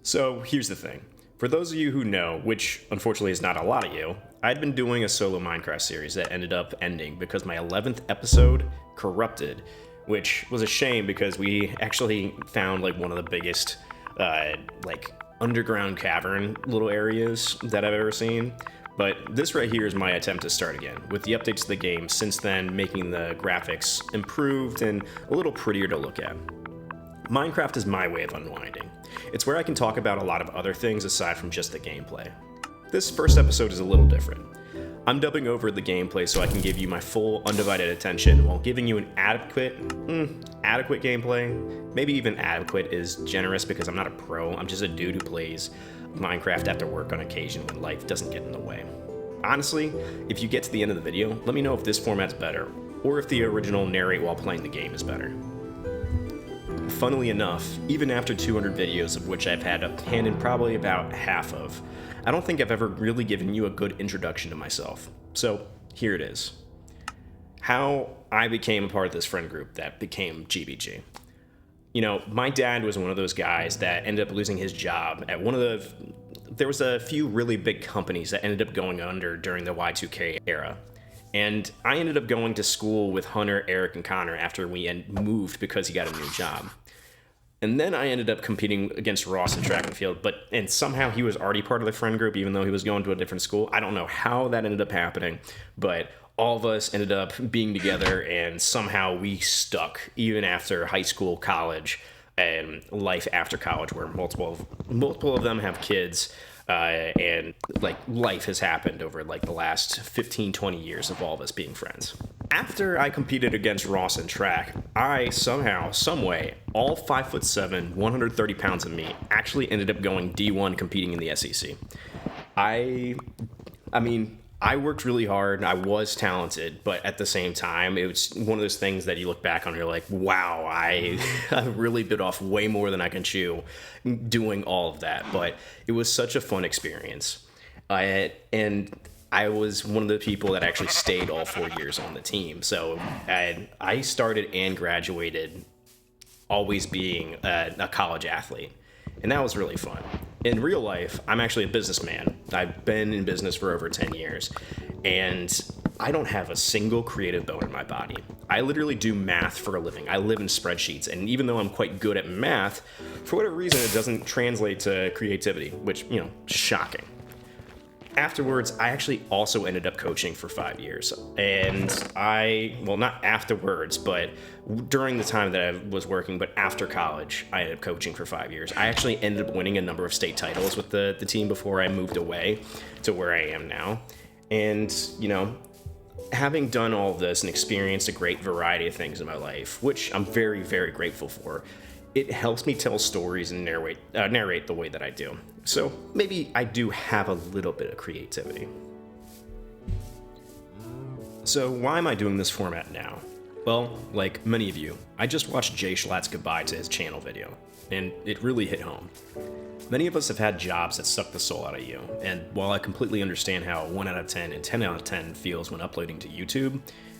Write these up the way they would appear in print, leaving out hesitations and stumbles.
So here's the thing. For those of you who know, which unfortunately is not a lot of you, I'd been doing a solo Minecraft series that ended up ending because my 11th episode corrupted, which was a shame because we actually found like one of the biggest underground cavern little areas that I've ever seen. But this right here is my attempt to start again, with the updates to the game since then making the graphics improved and a little prettier to look at. Minecraft is my way of unwinding. It's where I can talk about a lot of other things aside from just the gameplay. This first episode is a little different. I'm dubbing over the gameplay so I can give you my full undivided attention while giving you an adequate gameplay. Maybe even adequate is generous because I'm not a pro, I'm just a dude who plays Minecraft after work on occasion when life doesn't get in the way. Honestly, if you get to the end of the video, let me know if this format's better, or if the original narrate while playing the game is better. Funnily enough, even after 200 videos of which I've had a hand in probably about half of, I don't think I've ever really given you a good introduction to myself. So here it is. How I became a part of this friend group that became GBG. You know, my dad was one of those guys that ended up losing his job at there was a few really big companies that ended up going under during the Y2K era. And I ended up going to school with Hunter, Eric, and Connor after we moved because he got a new job. And then I ended up competing against Ross in track and field, and somehow he was already part of the friend group even though he was going to a different school. I don't know how that ended up happening, but all of us ended up being together and somehow we stuck even after high school, college, and life after college where multiple of them have kids. And like life has happened over like the last 15, 20 years of all of us being friends. After I competed against Ross in track, I somehow, someway, all 5'7", 130 pounds of me actually ended up going D1 competing in the SEC. I mean, I worked really hard, I was talented, but at the same time, it was one of those things that you look back on and you're like, wow, I really bit off way more than I can chew doing all of that. But it was such a fun experience. And I was one of the people that actually stayed all 4 years on the team. So I started and graduated always being a college athlete. And that was really fun. In real life, I'm actually a businessman. I've been in business for over 10 years, and I don't have a single creative bone in my body. I literally do math for a living. I live in spreadsheets, and even though I'm quite good at math, for whatever reason, it doesn't translate to creativity, which, you know, shocking. Afterwards, I actually also ended up coaching for 5 years. And not afterwards, but during the time that I was working, but after college, I ended up coaching for 5 years. I actually ended up winning a number of state titles with the team before I moved away to where I am now. And, you know, having done all of this and experienced a great variety of things in my life, which I'm very, very grateful for, it helps me tell stories and narrate the way that I do. So maybe I do have a little bit of creativity. So why am I doing this format now? Well, like many of you, I just watched Jschlatt's goodbye to his channel video, and it really hit home. Many of us have had jobs that suck the soul out of you, and while I completely understand how 1 out of 10 and 10 out of 10 feels when uploading to YouTube,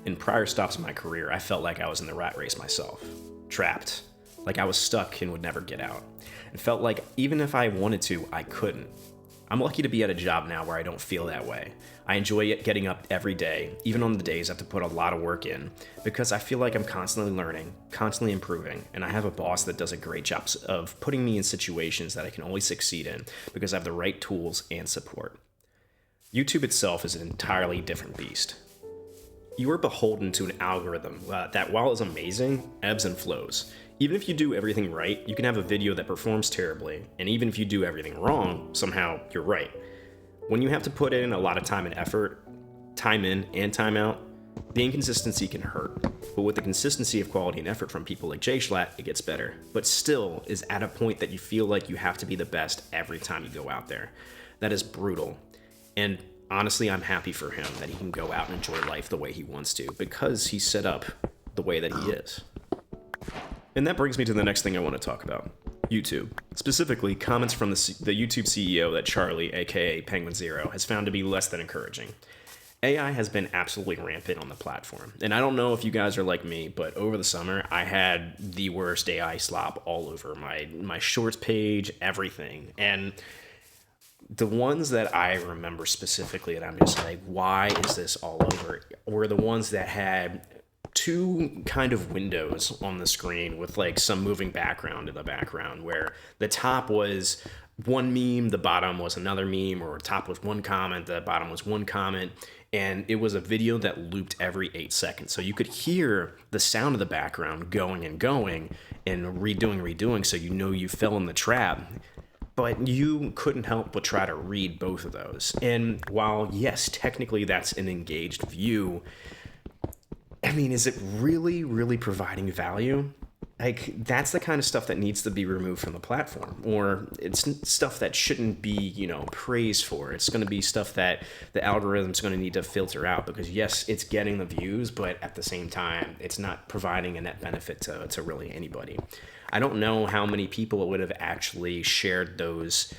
in prior stops in my career, I felt like I was in the rat race myself. Trapped. Like I was stuck and would never get out. It felt like even if I wanted to, I couldn't. I'm lucky to be at a job now where I don't feel that way. I enjoy getting up every day, even on the days I have to put a lot of work in, because I feel like I'm constantly learning, constantly improving, and I have a boss that does a great job of putting me in situations that I can only succeed in because I have the right tools and support. YouTube itself is an entirely different beast. You are beholden to an algorithm that, while it's amazing, ebbs and flows. Even if you do everything right, you can have a video that performs terribly, and even if you do everything wrong, somehow you're right. When you have to put in a lot of time and effort, time in and time out, the inconsistency can hurt. But with the consistency of quality and effort from people like Jschlatt, it gets better. But still is at a point that you feel like you have to be the best every time you go out there. That is brutal. And honestly, I'm happy for him that he can go out and enjoy life the way he wants to, because he's set up the way that he is. And that brings me to the next thing I want to talk about. YouTube. Specifically, comments from the YouTube CEO that Charlie, aka Penguin Zero, has found to be less than encouraging. AI has been absolutely rampant on the platform. And I don't know if you guys are like me, but over the summer, I had the worst AI slop all over my shorts page, everything. And the ones that I remember specifically that I'm just like, why is this all over, were the ones that had two kind of windows on the screen with like some moving background in the background, where the top was one meme, the bottom was another meme, or top was one comment, the bottom was one comment. And it was a video that looped every 8 seconds. So you could hear the sound of the background going and redoing. So you know you fell in the trap. But you couldn't help but try to read both of those. And while, yes, technically that's an engaged view, I mean, is it really, really providing value? Like, that's the kind of stuff that needs to be removed from the platform, or it's stuff that shouldn't be, praised for. It's going to be stuff that the algorithm's going to need to filter out, because yes, it's getting the views, but at the same time, it's not providing a net benefit to really anybody. I don't know how many people would have actually shared those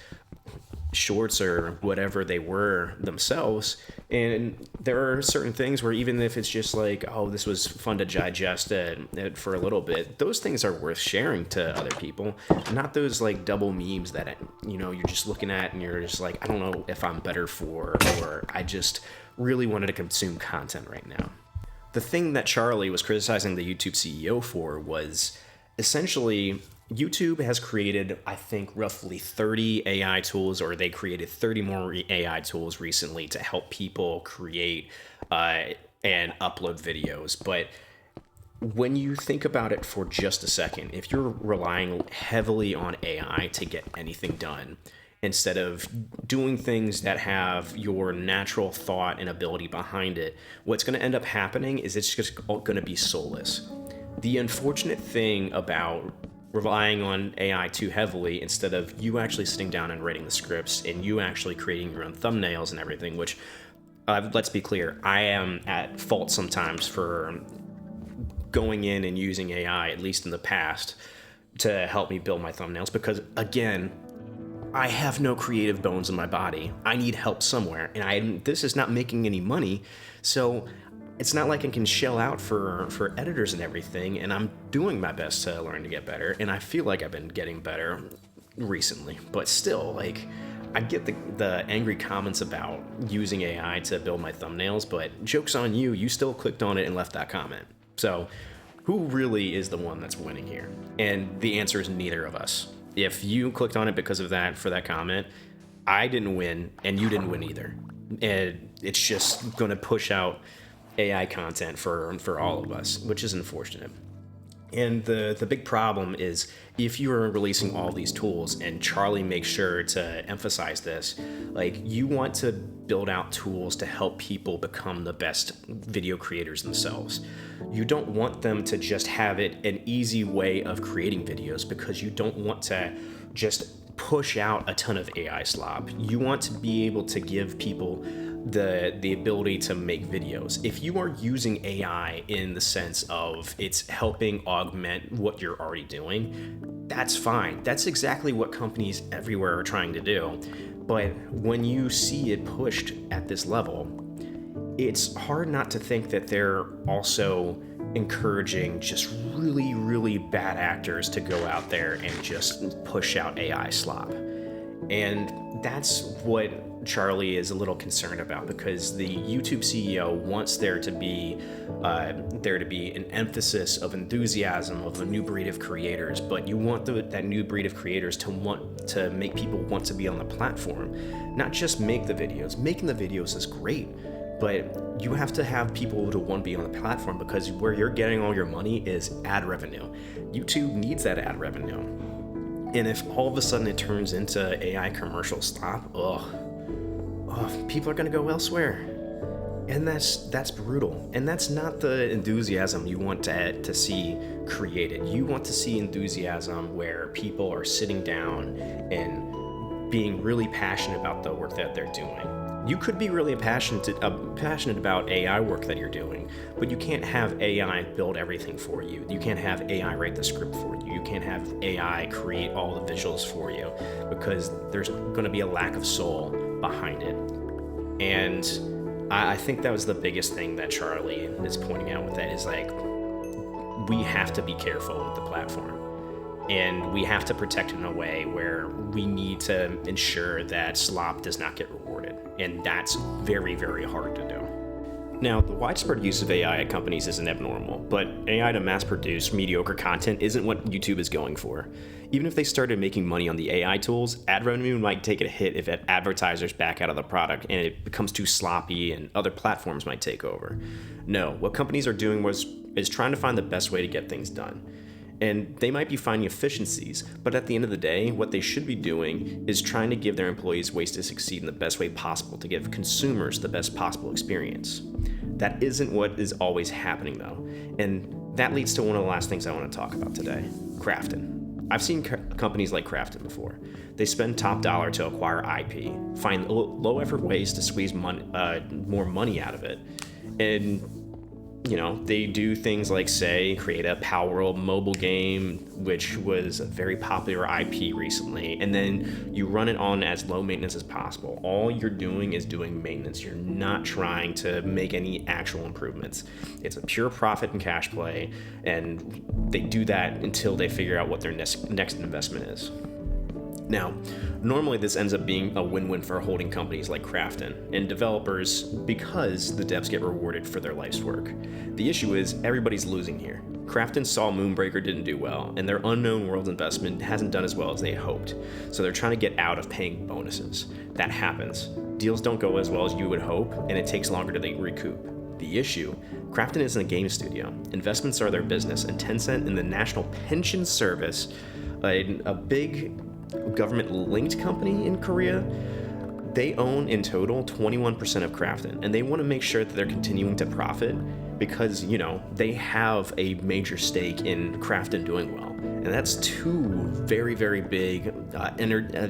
shorts or whatever they were themselves. And there are certain things where even if it's just like, oh, this was fun to digest it for a little bit, those things are worth sharing to other people, not those like double memes that you're just looking at and you're just like, I don't know if I'm better for, or I just really wanted to consume content right now. The thing that Charlie was criticizing the YouTube CEO for was essentially YouTube has created, I think, roughly 30 AI tools, or they created 30 more AI tools recently to help people create and upload videos. But when you think about it for just a second, if you're relying heavily on AI to get anything done, instead of doing things that have your natural thought and ability behind it, what's going to end up happening is it's just going to be soulless. The unfortunate thing about relying on AI too heavily, instead of you actually sitting down and writing the scripts and you actually creating your own thumbnails and everything, which, let's be clear, I am at fault sometimes for going in and using AI, at least in the past, to help me build my thumbnails, because again, I have no creative bones in my body. I need help somewhere, and this is not making any money, so it's not like I can shell out for editors and everything, and I'm doing my best to learn to get better, and I feel like I've been getting better recently. But still, like, I get the angry comments about using AI to build my thumbnails, but joke's on you, you still clicked on it and left that comment. So who really is the one that's winning here? And the answer is neither of us. If you clicked on it because of that, for that comment, I didn't win, and you didn't win either. And it's just going to push out AI content for all of us, which is unfortunate. And the big problem is, if you are releasing all these tools, and Charlie makes sure to emphasize this, like, you want to build out tools to help people become the best video creators themselves. You don't want them to just have it an easy way of creating videos, because you don't want to just push out a ton of AI slop. You want to be able to give people the ability to make videos. If you are using AI in the sense of it's helping augment what you're already doing, that's fine. That's exactly what companies everywhere are trying to do. But when you see it pushed at this level, it's hard not to think that they're also encouraging just really, really bad actors to go out there and just push out AI slop. And that's what Charlie is a little concerned about, because the YouTube CEO wants there to be an emphasis of enthusiasm of a new breed of creators, but you want that new breed of creators to want to make people want to be on the platform, not just make the videos. Making the videos is great, but you have to have people to want to be on the platform, because where you're getting all your money is ad revenue. YouTube needs that ad revenue. And if all of a sudden it turns into AI commercial slop, people are going to go elsewhere. And that's brutal. And that's not the enthusiasm you want to see created. You want to see enthusiasm where people are sitting down and being really passionate about the work that they're doing. You could be really passionate about AI work that you're doing, but you can't have AI build everything for you. You can't have AI write the script for you. You can't have AI create all the visuals for you, because there's going to be a lack of soul behind it. And I think that was the biggest thing that Charlie is pointing out with that is like, we have to be careful with the platform. And we have to protect it in a way where we need to ensure that slop does not get rewarded. And that's very, very hard to do. Now, the widespread use of AI at companies isn't abnormal, but AI to mass produce mediocre content isn't what YouTube is going for. Even if they started making money on the AI tools, ad revenue might take a hit if advertisers back out of the product and it becomes too sloppy and other platforms might take over. No, what companies are doing is trying to find the best way to get things done. And they might be finding efficiencies, but at the end of the day, what they should be doing is trying to give their employees ways to succeed in the best way possible to give consumers the best possible experience. That isn't what is always happening though, and that leads to one of the last things I want to talk about today, Krafton. I've seen companies like Krafton before. They spend top dollar to acquire IP, find low effort ways to squeeze more money out of it, and they do things like, say, create a Power World mobile game, which was a very popular IP recently, and then you run it on as low maintenance as possible. All you're doing is doing maintenance. You're not trying to make any actual improvements. It's a pure profit and cash play, and they do that until they figure out what their next investment is. Now, normally this ends up being a win-win for holding companies like Krafton and developers because the devs get rewarded for their life's work. The issue is everybody's losing here. Krafton saw Moonbreaker didn't do well, and their Unknown Worlds investment hasn't done as well as they hoped, so they're trying to get out of paying bonuses. That happens. Deals don't go as well as you would hope, and it takes longer to recoup. The issue, Krafton isn't a game studio. Investments are their business, and Tencent and the National Pension Service, a big government-linked company in Korea, they own in total 21% of Krafton, and they want to make sure that they're continuing to profit because, they have a major stake in Krafton doing well. And that's two very, very big entities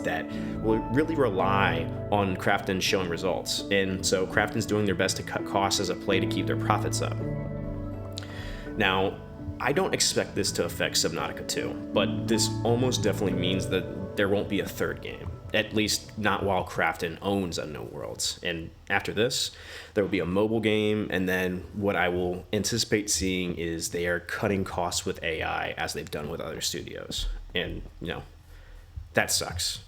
that will really rely on Krafton showing results. And so Krafton's doing their best to cut costs as a play to keep their profits up. Now, I don't expect this to affect Subnautica 2, but this almost definitely means that there won't be a third game, at least not while Krafton owns Unknown Worlds. And after this, there will be a mobile game, and then what I will anticipate seeing is they are cutting costs with AI as they've done with other studios. And, that sucks.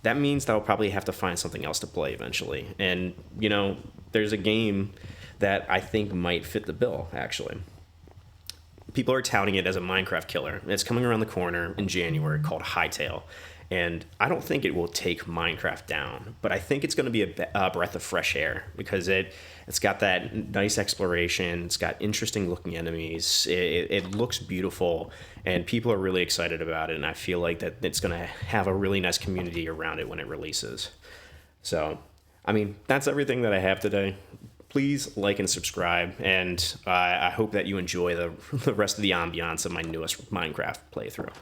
That means that I'll probably have to find something else to play eventually. And, there's a game that I think might fit the bill, actually. People are touting it as a Minecraft killer. It's coming around the corner in January called Hightail. And I don't think it will take Minecraft down, but I think it's going to be a breath of fresh air because it's got that nice exploration. It's got interesting looking enemies. It looks beautiful, and people are really excited about it. And I feel like that it's going to have a really nice community around it when it releases. So, that's everything that I have today. Please like and subscribe, and I hope that you enjoy the rest of the ambiance of my newest Minecraft playthrough.